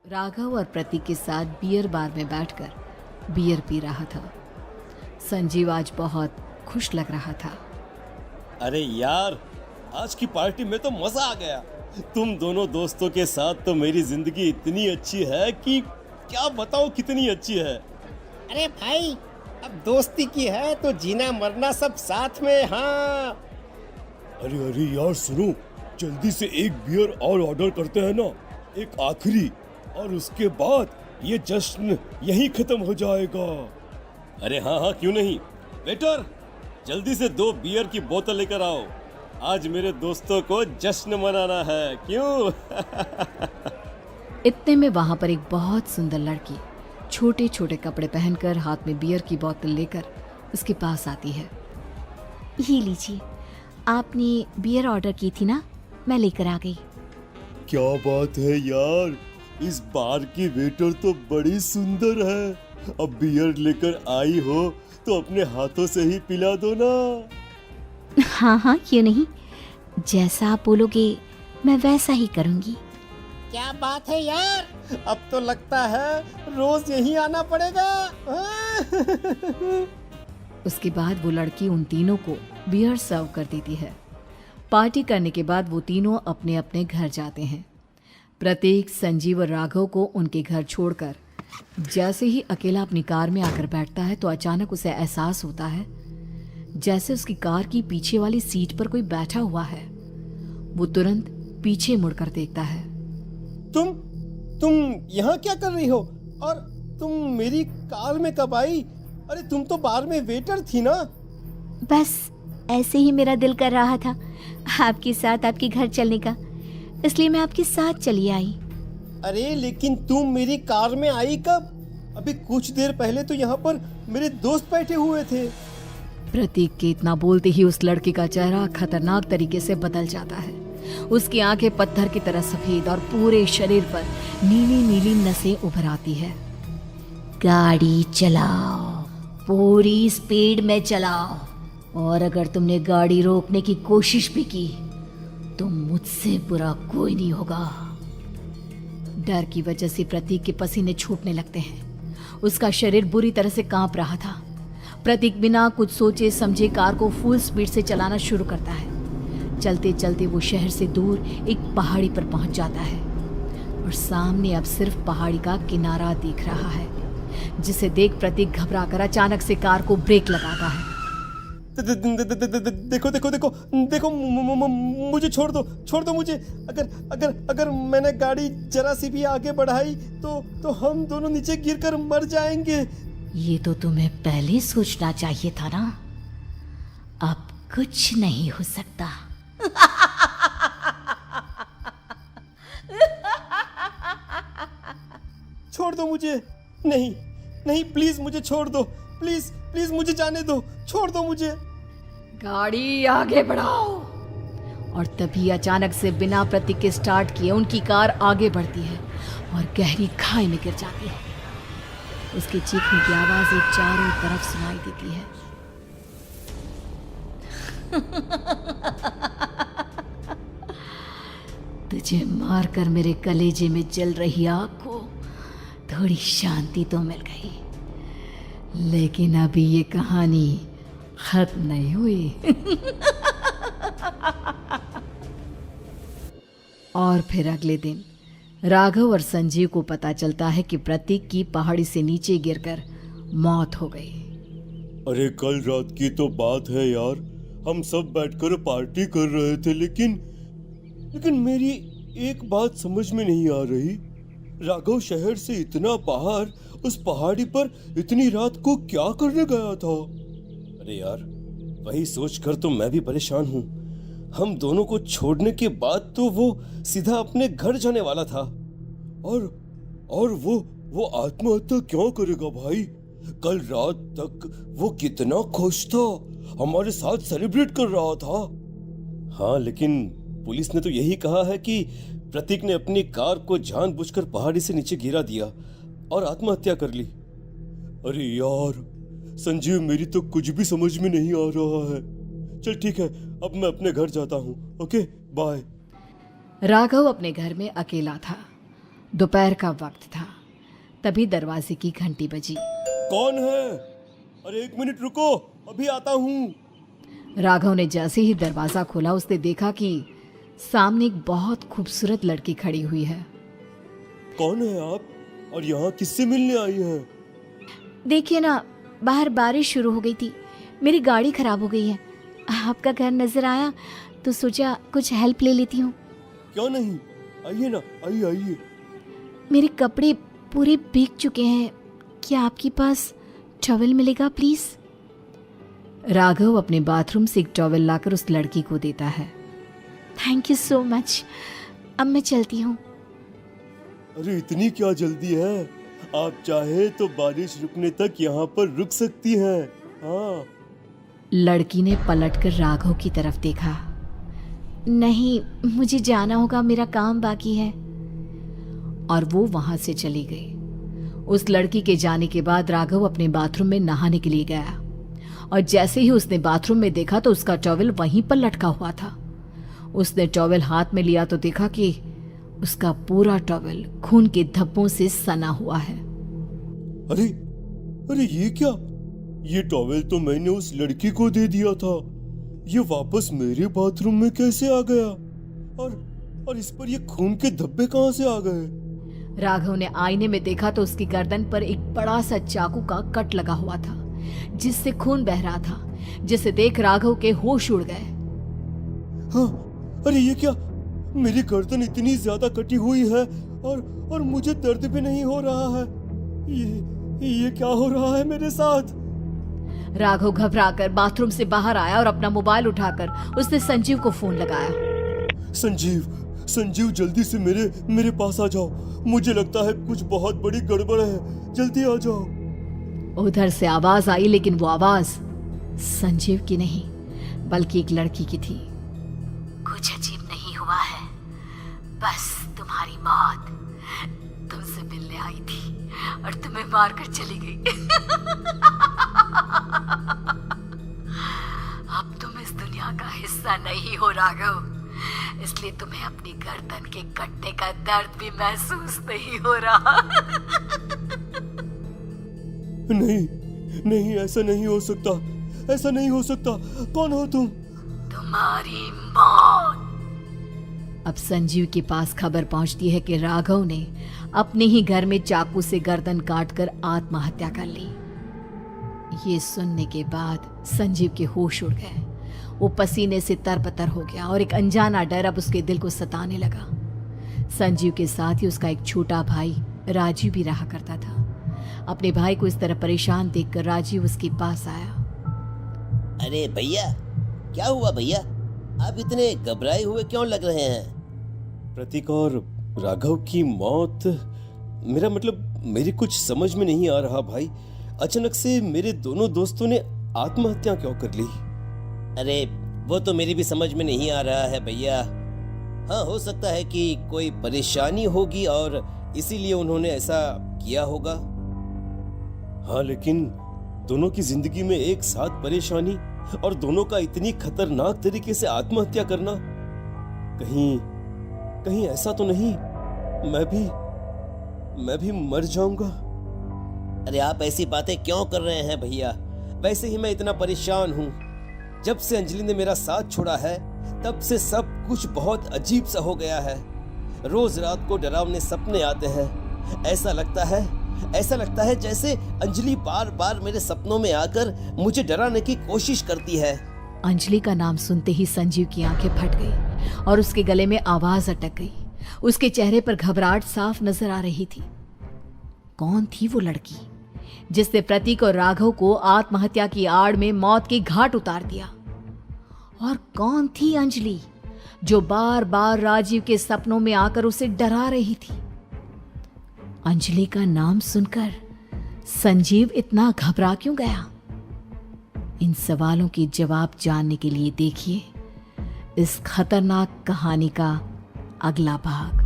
राघव और प्रतीक के साथ बियर बार में बैठकर बियर पी रहा था। संजीव आज बहुत खुश लग रहा था। अरे यार, आज की पार्टी में तो मजा आ गया। तुम दोनों दोस्तों के साथ तो मेरी जिंदगी इतनी अच्छी है कि क्या बताऊं कितनी अच्छी है। अरे भाई, अब दोस्ती की है तो जीना मरना सब साथ में। हाँ, अरे अरे यार सुनो, जल्दी से एक बियर और ऑर्डर करते हैं ना, एक आखिरी, और उसके बाद ये जश्न यहीं खत्म हो जाएगा। अरे हाँ हाँ, क्यों नहीं। वेटर, जल्दी से 2 बियर की बोतल लेकर आओ। आज मेरे दोस्तों को जश्न मनाना है, क्यों? इतने में वहां पर एक बहुत सुंदर लड़की छोटे छोटे कपड़े पहनकर हाथ में बियर की बोतल लेकर उसके पास आती है। ये लीजिए, आपने बियर ऑर्डर की थी ना, मैं लेकर आ गई। क्या बात है यार, इस बार की वेटर तो बड़ी सुंदर है। अब बियर लेकर आई हो तो अपने हाथों से ही पिला दो ना। हाँ हाँ, क्यों नहीं, जैसा आप बोलोगे मैं वैसा ही करूँगी। क्या बात है यार, अब तो लगता है रोज यहीं आना पड़ेगा। उसके बाद वो लड़की उन तीनों को बियर सर्व कर देती है। पार्टी करने के बाद वो तीनों अपने अपने घर जाते हैं। प्रतीक, संजीव और राघव को उनके घर छोड़कर जैसे ही अकेला अपनी कार में आकर बैठता है तो अचानक उसे एहसास होता है जैसे उसकी कार की पीछे वाली सीट पर कोई बैठा हुआ है। वो तुरंत पीछे मुड़कर देखता है। तुम यहाँ क्या कर रही हो? और तुम मेरी कार में कब आई? अरे तुम तो बार में वेटर थी ना। बस ऐसे ही मेरा दिल कर रहा था आपके साथ आपके घर चलने का, इसलिए मैं आपके साथ चली आई। अरे लेकिन तुम मेरी कार में आई कब? अभी कुछ देर पहले तो यहाँ पर मेरे दोस्त बैठे हुए थे। प्रतीक के इतना बोलते ही उस लड़के का चेहरा खतरनाक तरीके से बदल जाता है। उसकी आंखें पत्थर की तरह सफेद और पूरे शरीर पर नीली नीली नसें उभर आती है। गाड़ी चलाओ, पूरी स्पीड में चलाओ, और अगर तुमने गाड़ी रोकने की कोशिश भी की तो मुझसे बुरा कोई नहीं होगा। डर की वजह से प्रतीक के पसीने छूटने लगते हैं। उसका शरीर बुरी तरह से कांप रहा था। प्रतीक बिना कुछ सोचे समझे कार को फुल स्पीड से चलाना शुरू करता है। चलते चलते वो शहर से दूर एक पहाड़ी पर पहुंच जाता है और सामने अब सिर्फ पहाड़ी का किनारा दिख रहा है, जिसे देख प्रतीक घबराकर अचानक से कार को ब्रेक लगाता है। देखो देखो देखो देखो, मुझे छोड़ दो मुझे। अगर मैंने गाड़ी जरा सी भी आगे बढ़ाई तो हम दोनों नीचे गिरकर मर जाएंगे। ये तो तुम्हें पहले सोचना चाहिए था ना। अब कुछ नहीं हो सकता। छोड़ दो मुझे। नहीं प्लीज मुझे छोड़ दो। प्लीज मुझे जाने दो। छोड़ दो मुझे। गाड़ी आगे बढ़ाओ। और तभी अचानक से बिना प्रतीक के स्टार्ट किए उनकी कार आगे बढ़ती है और गहरी खाई में गिर जाती है। उसके चीखने की आवाजें चारों तरफ सुनाई देती है। तुझे मारकर मेरे कलेजे में जल रही आग को थोड़ी शांति तो मिल गई, लेकिन अभी ये कहानी खत्म नहीं हुई। और फिर अगले दिन राघव और संजीव को पता चलता है कि प्रतीक की पहाड़ी से नीचे गिरकर मौत हो गई। अरे कल रात की तो बात है यार, हम सब बैठकर पार्टी कर रहे थे, लेकिन मेरी एक बात समझ में नहीं आ रही। राघव शहर से इतना बाहर उस पहाड़ी पर इतनी रात को क्या करने गया था? अरे यार, वही सोचकर तो मैं भी परेशान हूँ। हम दोनों को छोड़ने के बाद तो वो सीधा अपने घर जाने वाला था, और वो आत्महत्या क्यों करेगा भाई? कल रात तक वो कितना खुश था, हमारे साथ सेलिब्रेट कर रहा था। हाँ, लेकिन पुलिस ने तो यही कहा है कि प्रतीक ने अपनी कार को जानबूझकर पहाड़ी से नीचे गिरा दिया और आत्महत्या कर ली। अरे यार संजीव, मेरी तो कुछ भी समझ में नहीं आ रहा है। चल ठीक है, अब मैं अपने घर जाता हूँ। Okay, bye. राघव अपने घर में अकेला था। दोपहर का वक्त था। तभी दरवाजे की घंटी बजी। कौन है? अरे 1 मिनट रुको, अभी आता हूँ। राघव ने जैसे ही दरवाजा खोला उसने देखा कि सामने एक बहुत खूबसूरत लड़की खड़ी हुई है। कौन है आप और यहाँ किससे मिलने आई हैं? देखिए ना, बाहर बारिश शुरू हो गई थी, मेरी गाड़ी खराब हो गई है। आपका घर नजर आया तो सोचा कुछ हेल्प ले लेती हूँ। क्यों नहीं, आइए ना, आइए आइए। मेरे कपड़े पूरे भीग चुके हैं, क्या आपके पास टॉवल मिलेगा प्लीज? राघव अपने बाथरूम से एक टॉवल लाकर उस लड़की को देता है। थैंक यू सो मच, अब मैं चलती हूँ। अरे इतनी क्या जल्दी है? आप चाहे तो बारिश रुकने तक यहाँ पर रुक सकती हैं। हाँ। लड़की ने पलटकर राघव की तरफ देखा। नहीं, मुझे जाना होगा, मेरा काम बाकी है। और वो वहां से चली गई। उस लड़की के जाने के बाद राघव अपने बाथरूम में नहाने के लिए गया और जैसे ही उसने बाथरूम में देखा तो उसका टॉवल वहीं पर लटका हुआ था। उसने टॉवल हाथ में लिया तो देखा कि उसका पूरा टॉवल खून के धब्बों से सना हुआ है। अरे अरे ये क्या? ये टॉवेल तो मैंने उस लड़की को दे दिया था। ये वापस मेरे बाथरूम में कैसे आ गया? और इस पर ये खून के धब्बे कहां से आ गए? राघव ने आईने में देखा तो उसकी गर्दन पर एक बड़ा सा चाकू का कट लगा हुआ था जिससे खून बह रहा था, जिसे देख राघव के होश उड़ गए। हाँ, अरे ये क्या? मेरी गर्दन इतनी ज्यादा कटी हुई है और मुझे दर्द भी नहीं हो रहा है। ये क्या हो रहा है मेरे साथ? राघव घबराकर बाथरूम से बाहर आया और अपना मोबाइल उठाकर उसने संजीव को फोन लगाया। संजीव जल्दी से मेरे पास आ जाओ। मुझे लगता है कुछ बहुत बड़ी गड़बड़ है, जल्दी आ जाओ। उधर से आवाज आई, लेकिन वो आवाज संजीव की नहीं बल्कि एक लड़की की थी। कुछ अजीब नहीं हुआ है, बस तुम्हारी मौत तुमसे मिलने आई थी और तुम्हें मारकर चली गई। अब तुम इस दुनिया का हिस्सा नहीं हो राघव, इसलिए तुम्हें अपनी गर्दन के कटने का दर्द भी महसूस नहीं हो रहा। नहीं, ऐसा नहीं हो सकता, ऐसा नहीं हो सकता। कौन हो तुम? तुम्हारी मौत। अब संजीव के पास खबर पहुंचती है कि राघव ने अपने ही घर में चाकू से गर्दन काटकर आत्महत्या कर ली। ये सुनने के बाद संजीव के होश उड़ गए। वो पसीने से तरबतर हो गया और एक अनजाना डर अब उसके दिल को सताने लगा। संजीव के साथ ही उसका एक छोटा भाई राजीव भी रहा करता था। अपने भाई को इस तरह परेशान देखकर राजीव उसके पास आया। अरे भैया, क्या हुआ भैया? आप इतने घबराए हुए क्यों लग रहे हैं? प्रतीक और राघव की मौत, मेरा मतलब मेरी कुछ समझ में नहीं आ रहा भाई। अचानक से मेरे दोनों दोस्तों ने आत्महत्या क्यों कर ली? अरे वो तो मेरी भी समझ में नहीं आ रहा है भैया। हाँ, हो सकता है कि कोई परेशानी होगी और इसीलिए उन्होंने ऐसा किया होगा। हाँ, लेकिन दोनों की जिंदगी में एक साथ परेशानी और दोनों का इतनी खतरनाक तरीके से आत्महत्या करना, कहीं ऐसा तो नहीं मैं भी मर जाऊंगा? अरे आप ऐसी बातें क्यों कर रहे हैं भैया? वैसे ही मैं इतना परेशान हूँ। जब से अंजलि ने मेरा साथ छोड़ा है तब से सब कुछ बहुत अजीब सा हो गया है। रोज रात को डरावने सपने आते हैं। ऐसा लगता है जैसे अंजलि बार बार मेरे सपनों में आकर मुझे डराने की कोशिश करती है। अंजलि का नाम सुनते ही संजीव की आंखें फट गई और उसके गले में आवाज अटक गई। उसके चेहरे पर घबराहट साफ नजर आ रही थी। कौन थी वो लड़की जिसने प्रतीक और राघव को आत्महत्या की आड़ में मौत के घाट उतार दिया? और कौन थी अंजलि जो बार बार राजीव के सपनों में आकर उसे डरा रही थी? अंजलि का नाम सुनकर संजीव इतना घबरा क्यों गया? इन सवालों के जवाब जानने के लिए देखिए इस खतरनाक कहानी का अगला भाग।